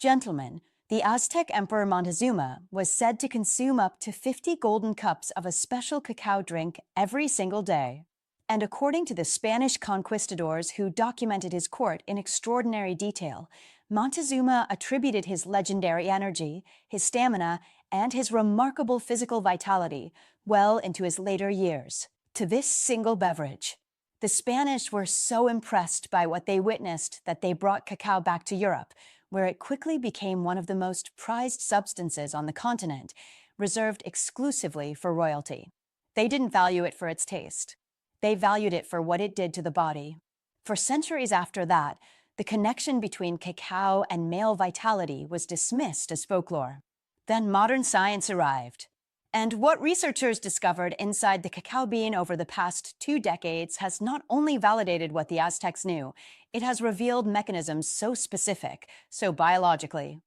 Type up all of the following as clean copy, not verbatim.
Gentlemen, the Aztec Emperor Montezuma was said to consume up to 50 golden cups of a special cacao drink every single day. And according to the Spanish conquistadors who documented his court in extraordinary detail, Montezuma attributed his legendary energy, his stamina, and his remarkable physical vitality well into his later years to this single beverage. The Spanish were so impressed by what they witnessed that they brought cacao back to Europe, where it quickly became one of the most prized substances on the continent, reserved exclusively for royalty. They didn't value it for its taste. They valued it for what it did to the body. For centuries after that, the connection between cacao and male vitality was dismissed as folklore. Then modern science arrived. And what researchers discovered inside the cacao bean over the past 2 decades has not only validated what the Aztecs knew, it has revealed mechanisms so specific, so biologically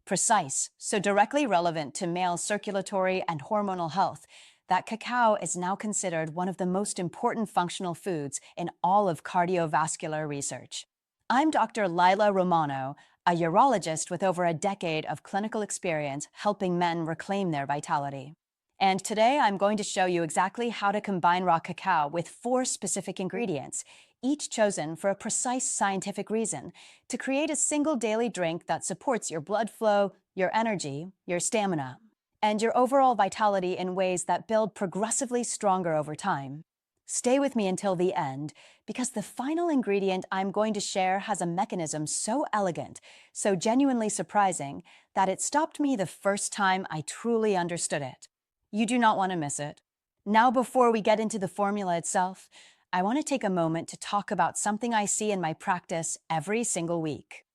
precise, so directly relevant to male circulatory and hormonal health, that cacao is now considered one of the most important functional foods in all of cardiovascular research. I'm Dr. Lila Romano, a urologist with over a decade of clinical experience helping men reclaim their vitality. And today I'm going to show you exactly how to combine raw cacao with 4 specific ingredients, each chosen for a precise scientific reason, to create a single daily drink that supports your blood flow, your energy, your stamina, and your overall vitality in ways that build progressively stronger over time. Stay with me until the end, because the final ingredient I'm going to share has a mechanism so elegant, so genuinely surprising, that it stopped me the first time I truly understood it. You do not want to miss it. Now, before we get into the formula itself, I want to take a moment to talk about something I see in my practice every single week.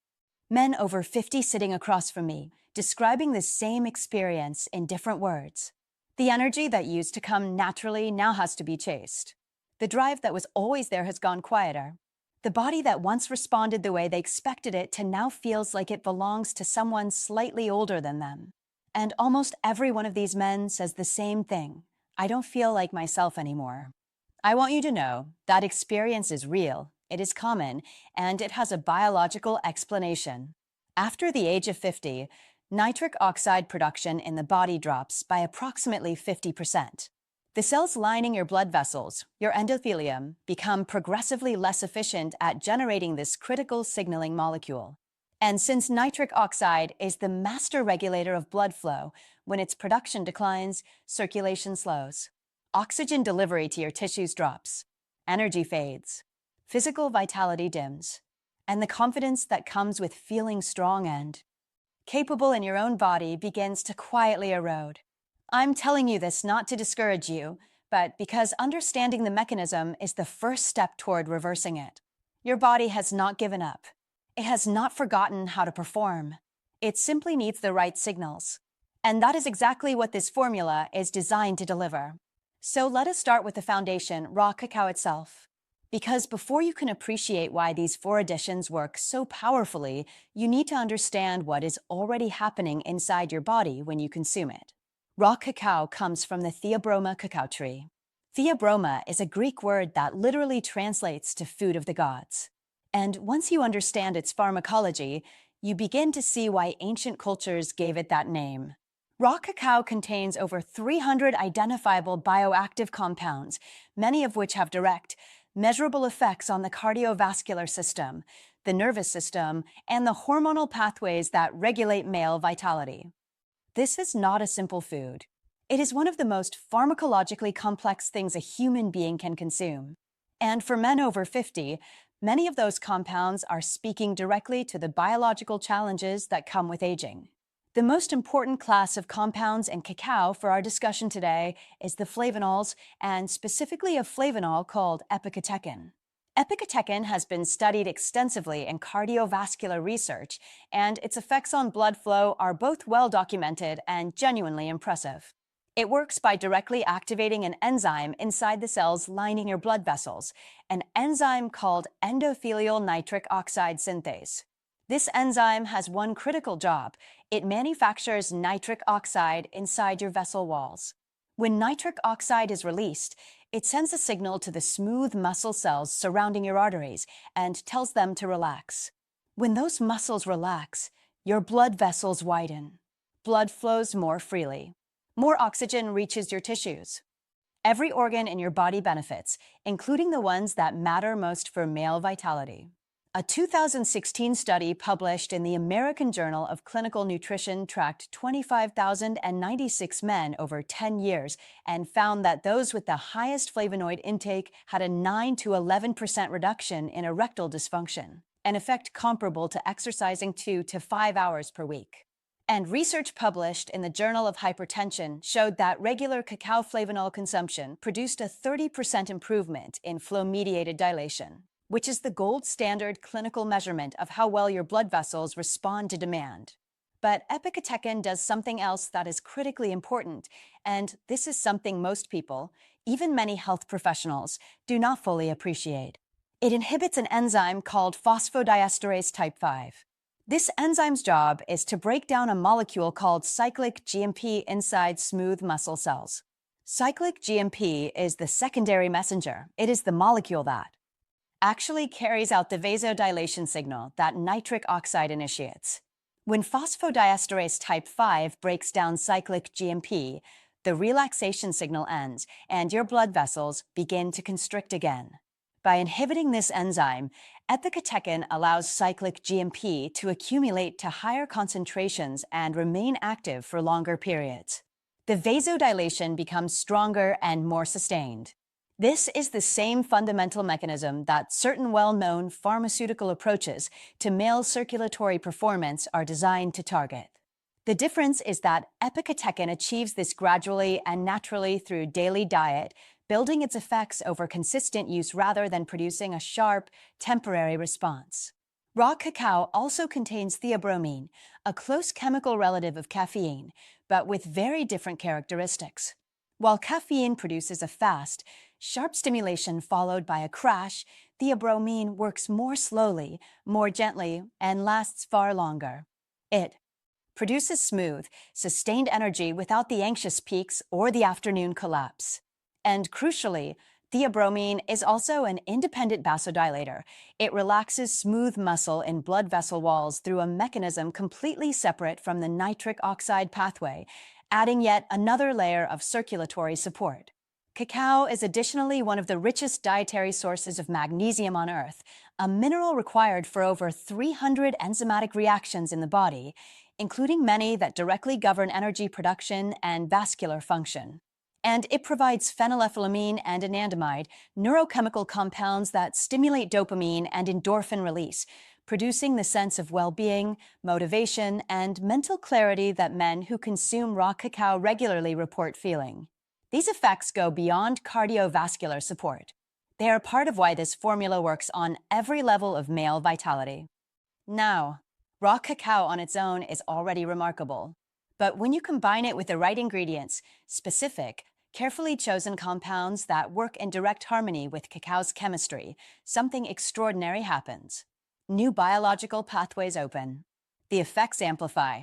Men over 50 sitting across from me, describing the same experience in different words. The energy that used to come naturally now has to be chased. The drive that was always there has gone quieter. The body that once responded the way they expected it to now feels like it belongs to someone slightly older than them. And almost every one of these men says the same thing: I don't feel like myself anymore. I want you to know that experience is real, it is common, and it has a biological explanation. After the age of 50, nitric oxide production in the body drops by approximately 50%. The cells lining your blood vessels, your endothelium, become progressively less efficient at generating this critical signaling molecule. And since nitric oxide is the master regulator of blood flow, when its production declines, circulation slows. Oxygen delivery to your tissues drops. Energy fades. Physical vitality dims. And the confidence that comes with feeling strong and capable in your own body begins to quietly erode. I'm telling you this not to discourage you, but because understanding the mechanism is the first step toward reversing it. Your body has not given up. It has not forgotten how to perform. It simply needs the right signals. And that is exactly what this formula is designed to deliver. So let us start with the foundation, raw cacao itself. Because before you can appreciate why these 4 additions work so powerfully, you need to understand what is already happening inside your body when you consume it. Raw cacao comes from the Theobroma cacao tree. Theobroma is a Greek word that literally translates to food of the gods. And once you understand its pharmacology, you begin to see why ancient cultures gave it that name. Raw cacao contains over 300 identifiable bioactive compounds, many of which have direct, measurable effects on the cardiovascular system, the nervous system, and the hormonal pathways that regulate male vitality. This is not a simple food. It is one of the most pharmacologically complex things a human being can consume. And for men over 50, many of those compounds are speaking directly to the biological challenges that come with aging. The most important class of compounds in cacao for our discussion today is the flavonols, and specifically a flavonol called epicatechin. Epicatechin has been studied extensively in cardiovascular research, and its effects on blood flow are both well documented and genuinely impressive. It works by directly activating an enzyme inside the cells lining your blood vessels, an enzyme called endothelial nitric oxide synthase. This enzyme has one critical job. It manufactures nitric oxide inside your vessel walls. When nitric oxide is released, it sends a signal to the smooth muscle cells surrounding your arteries and tells them to relax. When those muscles relax, Your blood vessels widen. Blood flows more freely. More oxygen reaches your tissues. Every organ in your body benefits, including the ones that matter most for male vitality. A 2016 study published in the American Journal of Clinical Nutrition tracked 25,096 men over 10 years and found that those with the highest flavonoid intake had a 9 to 11% reduction in erectile dysfunction, an effect comparable to exercising 2 to 5 hours per week. And research published in the Journal of Hypertension showed that regular cacao flavonol consumption produced a 30% improvement in flow-mediated dilation, which is the gold standard clinical measurement of how well your blood vessels respond to demand. But epicatechin does something else that is critically important, and this is something most people, even many health professionals, do not fully appreciate. It inhibits an enzyme called phosphodiesterase type 5. This enzyme's job is to break down a molecule called cyclic GMP inside smooth muscle cells. Cyclic GMP is the secondary messenger. It is the molecule that actually carries out the vasodilation signal that nitric oxide initiates. When phosphodiesterase type 5 breaks down cyclic GMP, the relaxation signal ends and your blood vessels begin to constrict again. By inhibiting this enzyme, epicatechin allows cyclic GMP to accumulate to higher concentrations and remain active for longer periods. The vasodilation becomes stronger and more sustained. This is the same fundamental mechanism that certain well-known pharmaceutical approaches to male circulatory performance are designed to target. The difference is that epicatechin achieves this gradually and naturally through daily diet, building its effects over consistent use rather than producing a sharp, temporary response. Raw cacao also contains theobromine, a close chemical relative of caffeine, but with very different characteristics. While caffeine produces a fast, sharp stimulation followed by a crash, theobromine works more slowly, more gently, and lasts far longer. It produces smooth, sustained energy without the anxious peaks or the afternoon collapse. And crucially, theobromine is also an independent vasodilator. It relaxes smooth muscle in blood vessel walls through a mechanism completely separate from the nitric oxide pathway, adding yet another layer of circulatory support. Cacao is additionally one of the richest dietary sources of magnesium on Earth, a mineral required for over 300 enzymatic reactions in the body, including many that directly govern energy production and vascular function. And it provides phenylethylamine and anandamide, neurochemical compounds that stimulate dopamine and endorphin release, producing the sense of well-being, motivation, and mental clarity that men who consume raw cacao regularly report feeling. These effects go beyond cardiovascular support. They are part of why this formula works on every level of male vitality. Now, raw cacao on its own is already remarkable. But when you combine it with the right ingredients, specific, carefully chosen compounds that work in direct harmony with cacao's chemistry, something extraordinary happens. New biological pathways open. The effects amplify.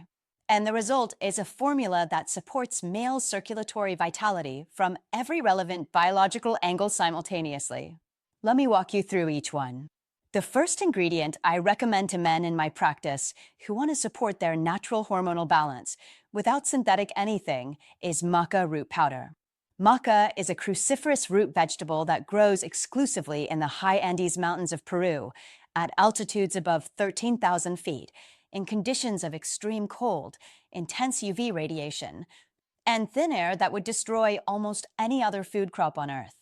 And the result is a formula that supports male circulatory vitality from every relevant biological angle simultaneously. Let me walk you through each one. The first ingredient I recommend to men in my practice who want to support their natural hormonal balance without synthetic anything is maca root powder. Maca is a cruciferous root vegetable that grows exclusively in the high Andes mountains of Peru at altitudes above 13,000 feet, in conditions of extreme cold, intense UV radiation, and thin air that would destroy almost any other food crop on Earth.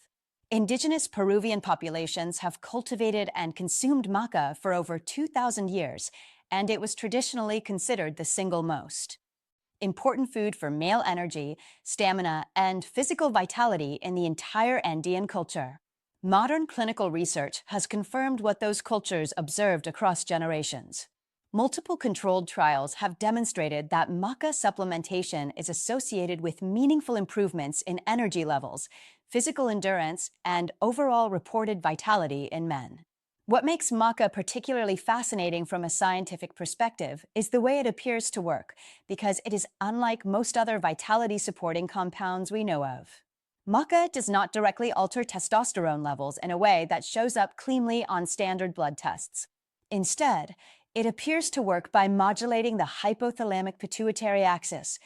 Indigenous Peruvian populations have cultivated and consumed maca for over 2,000 years, and it was traditionally considered the single most important food for male energy, stamina, and physical vitality in the entire Andean culture. Modern clinical research has confirmed what those cultures observed across generations. Multiple controlled trials have demonstrated that maca supplementation is associated with meaningful improvements in energy levels, physical endurance, and overall reported vitality in men. What makes maca particularly fascinating from a scientific perspective is the way it appears to work, because it is unlike most other vitality-supporting compounds we know of. Maca does not directly alter testosterone levels in a way that shows up cleanly on standard blood tests. Instead, It appears to work by modulating the hypothalamic pituitary axis,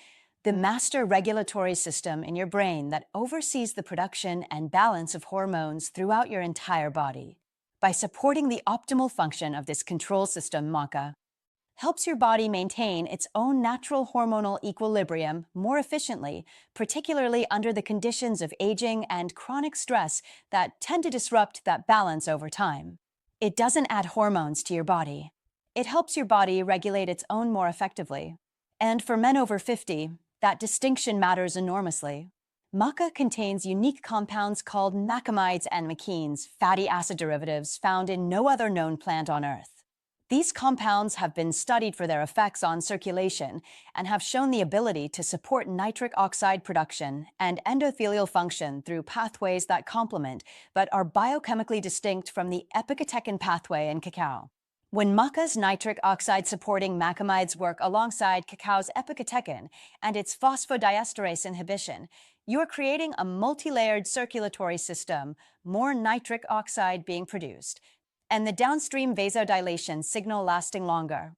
the master regulatory system in your brain that oversees the production and balance of hormones throughout your entire body. By supporting the optimal function of this control system, Maca helps your body maintain its own natural hormonal equilibrium more efficiently, particularly under the conditions of aging and chronic stress that tend to disrupt that balance over time. It doesn't add hormones to your body. It helps your body regulate its own more effectively. And for men over 50, that distinction matters enormously. Maca contains unique compounds called macamides and machenes, fatty acid derivatives found in no other known plant on Earth. These compounds have been studied for their effects on circulation and have shown the ability to support nitric oxide production and endothelial function through pathways that complement but are biochemically distinct from the epicatechin pathway in cacao. When maca's nitric oxide-supporting macamides work alongside cacao's epicatechin and its phosphodiesterase inhibition, you are creating a multi-layered circulatory system, more nitric oxide being produced, and the downstream vasodilation signal lasting longer.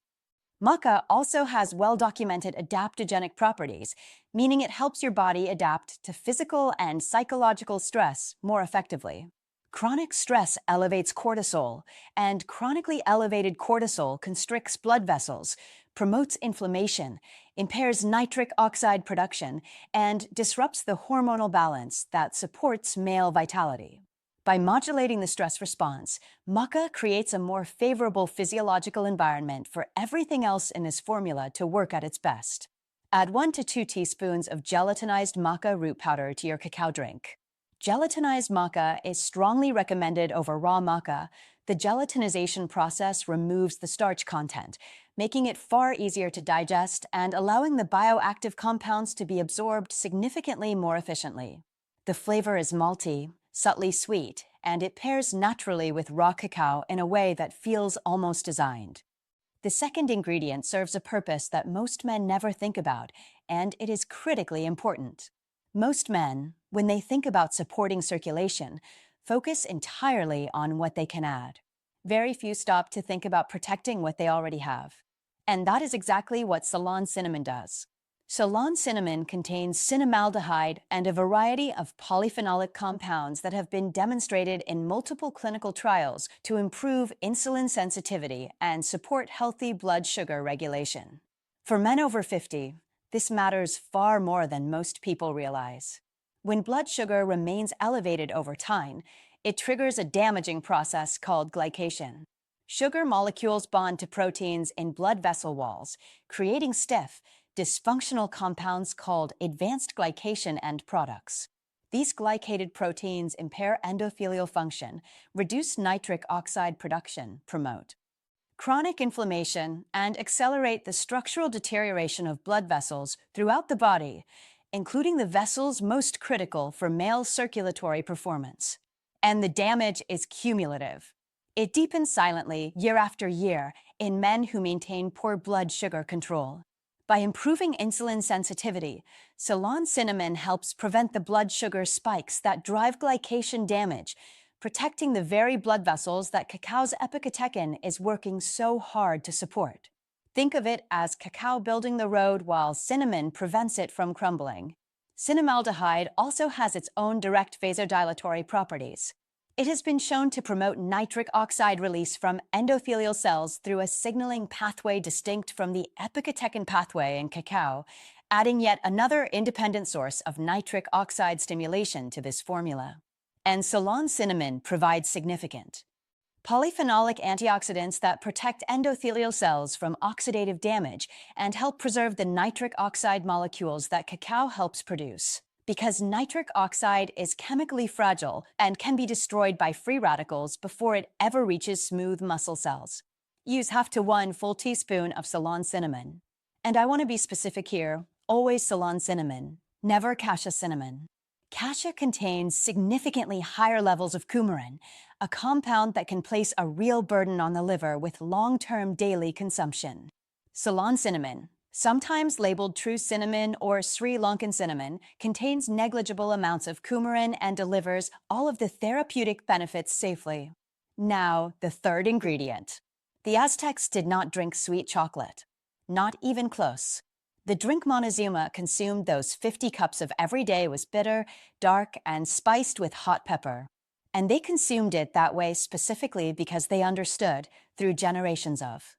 Maca also has well-documented adaptogenic properties, meaning it helps your body adapt to physical and psychological stress more effectively. Chronic stress elevates cortisol, and chronically elevated cortisol constricts blood vessels, promotes inflammation, impairs nitric oxide production, and disrupts the hormonal balance that supports male vitality. By modulating the stress response, maca creates a more favorable physiological environment for everything else in this formula to work at its best. Add 1 to 2 teaspoons of gelatinized maca root powder to your cacao drink. Gelatinized maca is strongly recommended over raw maca. The gelatinization process removes the starch content, making it far easier to digest and allowing the bioactive compounds to be absorbed significantly more efficiently. The flavor is malty, subtly sweet, and it pairs naturally with raw cacao in a way that feels almost designed. The second ingredient serves a purpose that most men never think about, and it is critically important. Most men, when they think about supporting circulation, focus entirely on what they can add. Very few stop to think about protecting what they already have. And that is exactly what Ceylon Cinnamon does. Ceylon Cinnamon contains cinnamaldehyde and a variety of polyphenolic compounds that have been demonstrated in multiple clinical trials to improve insulin sensitivity and support healthy blood sugar regulation. For men over 50, this matters far more than most people realize. When blood sugar remains elevated over time, it triggers a damaging process called glycation. Sugar molecules bond to proteins in blood vessel walls, creating stiff, dysfunctional compounds called advanced glycation end products. These glycated proteins impair endothelial function, reduce nitric oxide production, promote chronic inflammation, and accelerate the structural deterioration of blood vessels throughout the body, including the vessels most critical for male circulatory performance. And the damage is cumulative. It deepens silently year after year in men who maintain poor blood sugar control. By improving insulin sensitivity, Ceylon Cinnamon helps prevent the blood sugar spikes that drive glycation damage, protecting the very blood vessels that cacao's epicatechin is working so hard to support. Think of it as cacao building the road while cinnamon prevents it from crumbling. Cinnamaldehyde also has its own direct vasodilatory properties. It has been shown to promote nitric oxide release from endothelial cells through a signaling pathway distinct from the epicatechin pathway in cacao, adding yet another independent source of nitric oxide stimulation to this formula. And Ceylon Cinnamon provides significant polyphenolic antioxidants that protect endothelial cells from oxidative damage and help preserve the nitric oxide molecules that cacao helps produce. Because nitric oxide is chemically fragile and can be destroyed by free radicals before it ever reaches smooth muscle cells. Use half to 1 full teaspoon of Ceylon Cinnamon. And I want to be specific here, always Ceylon Cinnamon, never Cassia Cinnamon. Cassia contains significantly higher levels of coumarin, a compound that can place a real burden on the liver with long-term daily consumption. Ceylon Cinnamon, sometimes labeled true cinnamon or Sri Lankan cinnamon, contains negligible amounts of coumarin and delivers all of the therapeutic benefits safely. Now, the third ingredient. The Aztecs did not drink sweet chocolate. Not even close. The drink Montezuma consumed those 50 cups of every day was bitter, dark, and spiced with hot pepper. And they consumed it that way specifically because they understood, through generations of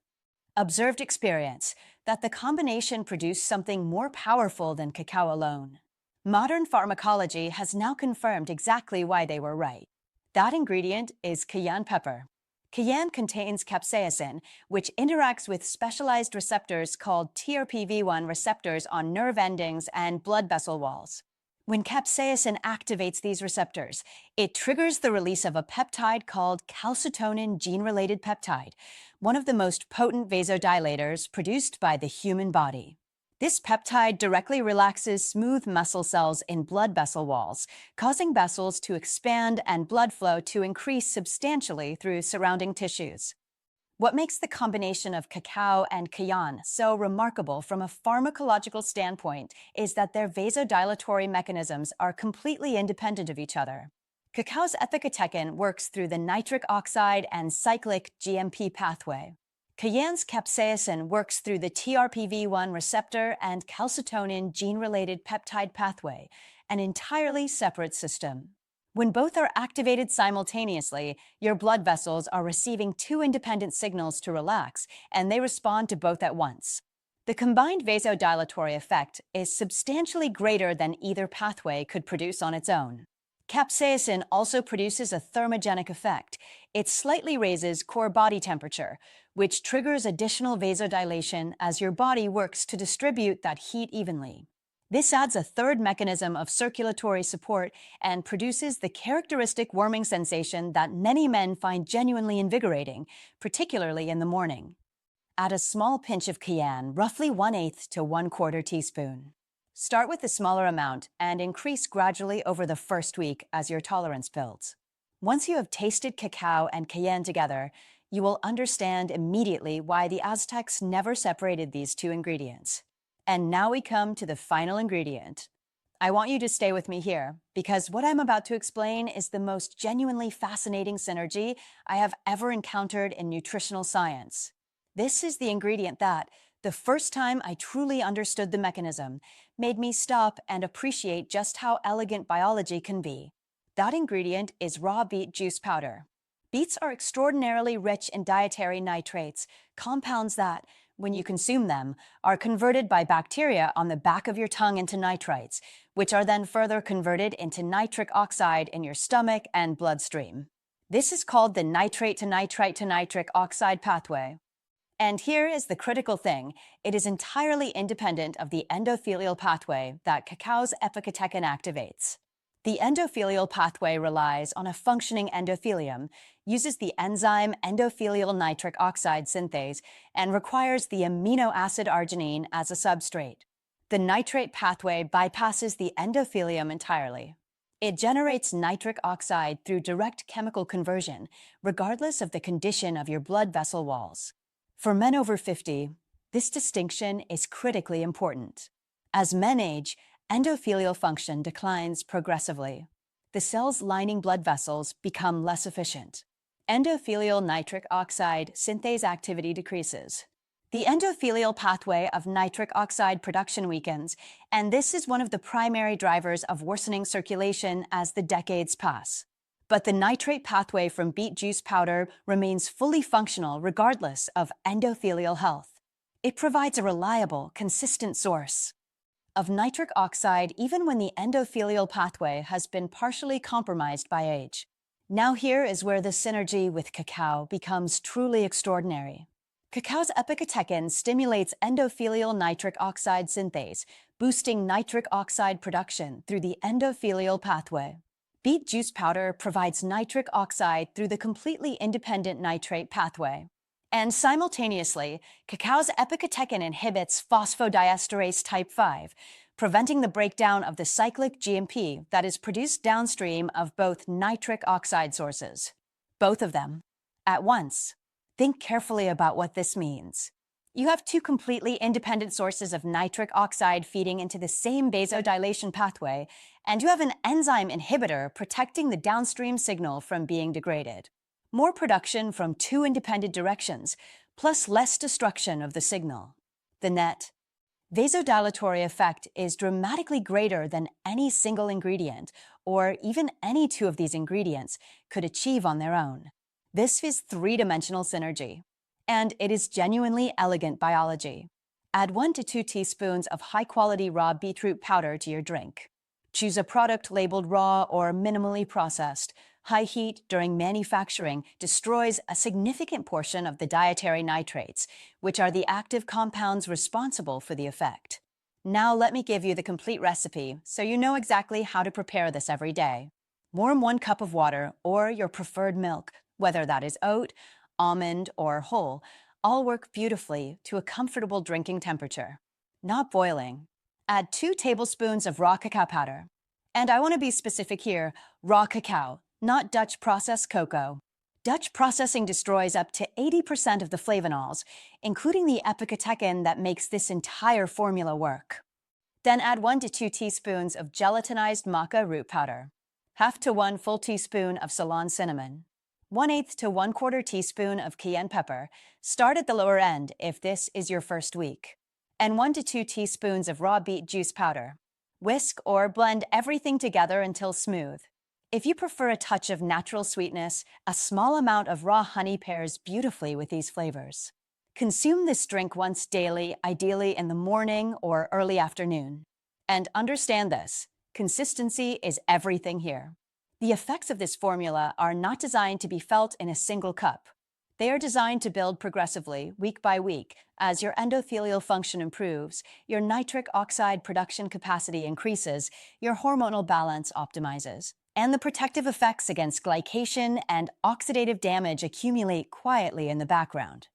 observed experience, that the combination produced something more powerful than cacao alone. Modern pharmacology has now confirmed exactly why they were right. That ingredient is cayenne pepper. Cayenne contains capsaicin, which interacts with specialized receptors called TRPV1 receptors on nerve endings and blood vessel walls. When capsaicin activates these receptors, it triggers the release of a peptide called calcitonin gene-related peptide, one of the most potent vasodilators produced by the human body. This peptide directly relaxes smooth muscle cells in blood vessel walls, causing vessels to expand and blood flow to increase substantially through surrounding tissues. What makes the combination of cacao and cayenne so remarkable from a pharmacological standpoint is that their vasodilatory mechanisms are completely independent of each other. Cacao's epicatechin works through the nitric oxide and cyclic GMP pathway. Cayenne's capsaicin works through the TRPV1 receptor and calcitonin gene-related peptide pathway, an entirely separate system. When both are activated simultaneously, your blood vessels are receiving two independent signals to relax, and they respond to both at once. The combined vasodilatory effect is substantially greater than either pathway could produce on its own. Capsaicin also produces a thermogenic effect. It slightly raises core body temperature, which triggers additional vasodilation as your body works to distribute that heat evenly. This adds a third mechanism of circulatory support and produces the characteristic warming sensation that many men find genuinely invigorating, particularly in the morning. Add a small pinch of cayenne, roughly 1/8 to 1/4 teaspoon. Start with a smaller amount and increase gradually over the first week as your tolerance builds. Once you have tasted cacao and cayenne together, you will understand immediately why the Aztecs never separated these two ingredients. And now we come to the final ingredient. I want you to stay with me here, because what I'm about to explain is the most genuinely fascinating synergy I have ever encountered in nutritional science. This is the ingredient that, the first time I truly understood the mechanism, made me stop and appreciate just how elegant biology can be. That ingredient is raw beet juice powder. Beets are extraordinarily rich in dietary nitrates, compounds that, when you consume them, are converted by bacteria on the back of your tongue into nitrites, which are then further converted into nitric oxide in your stomach and bloodstream. This is called the nitrate to nitrite to nitric oxide pathway. And here is the critical thing. It is entirely independent of the endothelial pathway that cacao's epicatechin activates. The endothelial pathway relies on a functioning endothelium, uses the enzyme endothelial nitric oxide synthase, and requires the amino acid arginine as a substrate. The nitrate pathway bypasses the endothelium entirely. It generates nitric oxide through direct chemical conversion, regardless of the condition of your blood vessel walls. For men over 50, this distinction is critically important. As men age, endothelial function declines progressively. The cells lining blood vessels become less efficient. Endothelial nitric oxide synthase activity decreases. The endothelial pathway of nitric oxide production weakens, and this is one of the primary drivers of worsening circulation as the decades pass. But the nitrate pathway from beet juice powder remains fully functional regardless of endothelial health. It provides a reliable, consistent source of nitric oxide even when the endothelial pathway has been partially compromised by age. Now here is where the synergy with cacao becomes truly extraordinary. Cacao's epicatechin stimulates endothelial nitric oxide synthase, boosting nitric oxide production through the endothelial pathway. Beet juice powder provides nitric oxide through the completely independent nitrate pathway. And simultaneously, cacao's epicatechin inhibits phosphodiesterase type 5, preventing the breakdown of the cyclic GMP that is produced downstream of both nitric oxide sources. Both of them, at once. Think carefully about what this means. You have two completely independent sources of nitric oxide feeding into the same vasodilation pathway, and you have an enzyme inhibitor protecting the downstream signal from being degraded. more production from two independent directions, plus less destruction of the signal. The net vasodilatory effect is dramatically greater than any single ingredient, or even any two of these ingredients, could achieve on their own. This is three-dimensional synergy, and it is genuinely elegant biology. Add 1 to 2 teaspoons of high-quality raw beetroot powder to your drink. Choose a product labeled raw or minimally processed. High heat during manufacturing destroys a significant portion of the dietary nitrates, which are the active compounds responsible for the effect. Now let me give you the complete recipe so you know exactly how to prepare this every day. Warm 1 cup of water or your preferred milk, whether that is oat, almond, or whole, all work beautifully to a comfortable drinking temperature. Not boiling. Add 2 tablespoons of raw cacao powder. And I want to be specific here, raw cacao, not Dutch processed cocoa. Dutch processing destroys up to 80% of the flavonols, including the epicatechin that makes this entire formula work. Then add 1 to 2 teaspoons of gelatinized maca root powder, half to 1 full teaspoon of Ceylon cinnamon, 1/8 to 1/4 teaspoon of cayenne pepper. Start at the lower end if this is your first week, and 1 to 2 teaspoons of raw beet juice powder. Whisk or blend everything together until smooth. If you prefer a touch of natural sweetness, a small amount of raw honey pairs beautifully with these flavors. Consume this drink once daily, ideally in the morning or early afternoon. And understand this, consistency is everything here. The effects of this formula are not designed to be felt in a single cup. They are designed to build progressively, week by week, as your endothelial function improves, your nitric oxide production capacity increases, your hormonal balance optimizes, and the protective effects against glycation and oxidative damage accumulate quietly in the background.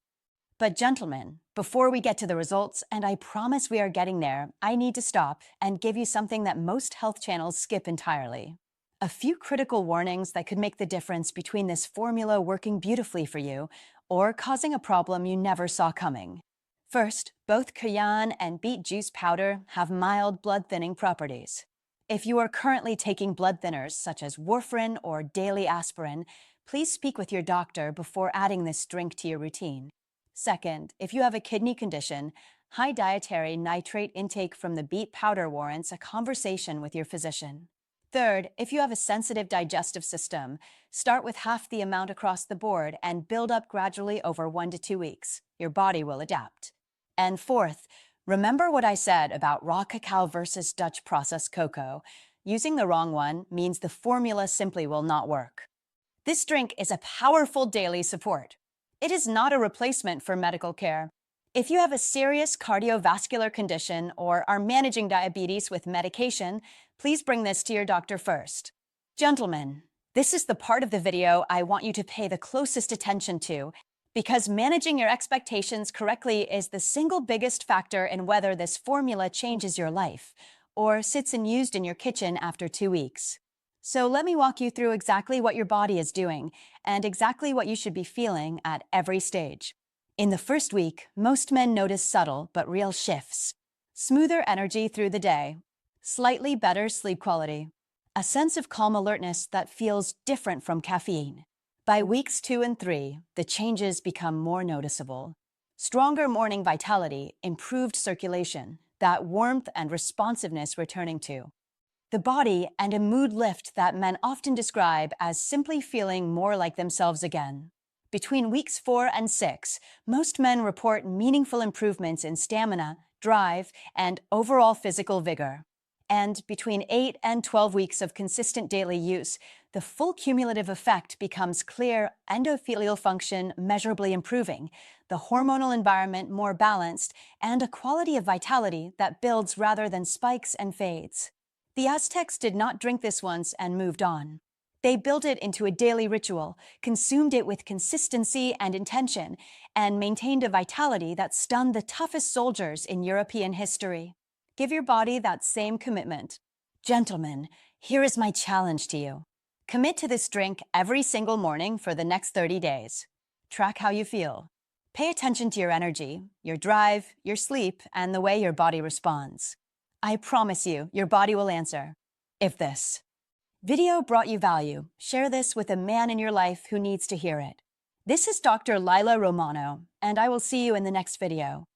But gentlemen, before we get to the results, and I promise we are getting there, I need to stop and give you something that most health channels skip entirely. A few critical warnings that could make the difference between this formula working beautifully for you or causing a problem you never saw coming. First, both cayenne and beet juice powder have mild blood-thinning properties. If you are currently taking blood thinners such as warfarin or daily aspirin, please speak with your doctor before adding this drink to your routine. Second, if you have a kidney condition, high dietary nitrate intake from the beet powder warrants a conversation with your physician. Third, if you have a sensitive digestive system, start with half the amount across the board and build up gradually over 1 to 2 weeks. Your body will adapt. And fourth, remember what I said about raw cacao versus Dutch processed cocoa. Using the wrong one means the formula simply will not work. This drink is a powerful daily support. It is not a replacement for medical care. If you have a serious cardiovascular condition or are managing diabetes with medication, please bring this to your doctor first. Gentlemen, this is the part of the video I want you to pay the closest attention to, because managing your expectations correctly is the single biggest factor in whether this formula changes your life or sits unused in your kitchen after 2 weeks. So let me walk you through exactly what your body is doing and exactly what you should be feeling at every stage. In the first week, most men notice subtle but real shifts. Smoother energy through the day, slightly better sleep quality, a sense of calm alertness that feels different from caffeine. By weeks 2 and 3, the changes become more noticeable. Stronger morning vitality, improved circulation, that warmth and responsiveness returning to the body, and a mood lift that men often describe as simply feeling more like themselves again. Between weeks 4 and 6, most men report meaningful improvements in stamina, drive, and overall physical vigor. And between 8 and 12 weeks of consistent daily use, the full cumulative effect becomes clear: endothelial function measurably improving, the hormonal environment more balanced, and a quality of vitality that builds rather than spikes and fades. The Aztecs did not drink this once and moved on. They built it into a daily ritual, consumed it with consistency and intention, and maintained a vitality that stunned the toughest soldiers in European history. Give your body that same commitment. Gentlemen, here is my challenge to you. Commit to this drink every single morning for the next 30 days. Track how you feel. Pay attention to your energy, your drive, your sleep, and the way your body responds. I promise you, your body will answer. If this Video brought you value. Share this with a man in your life who needs to hear it. This is Dr. Lila Romano, and I will see you in the next video.